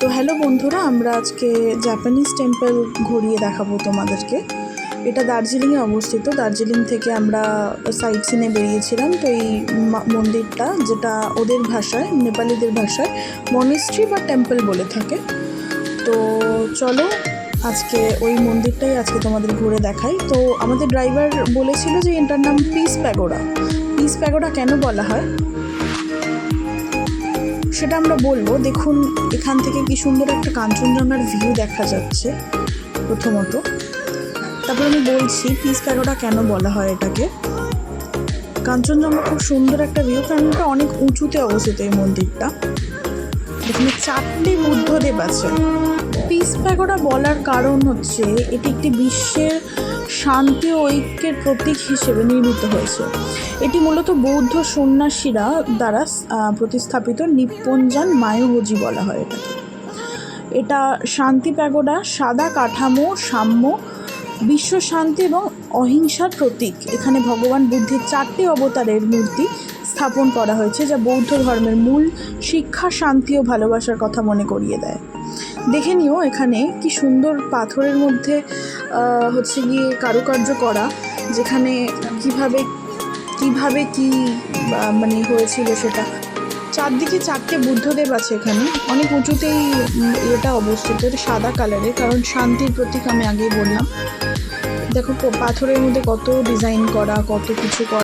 তো হ্যালো বন্ধুরা, আমরা আজকে জাপানিজ টেম্পল ঘুরিয়ে দেখাবো তোমাদেরকে। এটা দার্জিলিংয়ে অবস্থিত। দার্জিলিং থেকে আমরা সাইট সিনে বেরিয়েছিলাম। তো এই মন্দিরটা, যেটা ওদের ভাষায়, নেপালিদের ভাষায় মনেস্ট্রি বা টেম্পল বলে থাকে। তো চলো আজকে ওই মন্দিরটাই আজকে তোমাদের ঘুরে দেখাই। তো আমাদের ড্রাইভার বলেছিল যে এটার নাম পিস প্যাগোডা। পিস প্যাগোডা কেন বলা হয় সেটা আমরা বলবো। দেখুন, এখান থেকে কি সুন্দর একটা কাঞ্চনজঙ্ঘার ভিউ দেখা যাচ্ছে প্রথমত। তারপর আমি বলছি পিস প্যাগোডা কেন বলা হয় এটাকে। কাঞ্চনজঙ্ঘা খুব সুন্দর একটা ভিউ, কারণ এটা অনেক উঁচুতে অবস্থিত এই মন্দিরটা। এখানে 4টে বুদ্ধদেব আছে। পিস প্যাগোডা বলার কারণ হচ্ছে এটি একটি বিশ্বের শান্তি ও ঐক্যের প্রতীক হিসেবে নির্মিত হয়েছে। এটি মূলত বৌদ্ধ সন্ন্যাসীরা দ্বারা প্রতিস্থাপিত নিপ্পনজান মায়োহোজি বলা হয় এটাকে। এটা শান্তি প্যাগোডা, সাদা কাঠামো, সাম্য, বিশ্ব শান্তি এবং অহিংসার প্রতীক। এখানে ভগবান বুদ্ধের 4টে অবতারের মূর্তি স্থাপন করা হয়েছে, যা বৌদ্ধ ধর্মের মূল শিক্ষা, শান্তি ও ভালোবাসার কথা মনে করিয়ে দেয়। দেখে নিও এখানে কি সুন্দর পাথরের মধ্যে হচ্ছে গিয়ে কারুকার্য করা, যেখানে কিভাবে কি মানে হয়েছিল সেটা। চারদিকে 4টে বুদ্ধদেব আছে এখানে। অনেক উঁচুতেই এটা অবস্থিত। এটা সাদা কালারের, কারণ শান্তির প্রতীক আমি আগেই বললাম। দেখো পাথরের মধ্যে কত ডিজাইন করা, কত কিছু করা।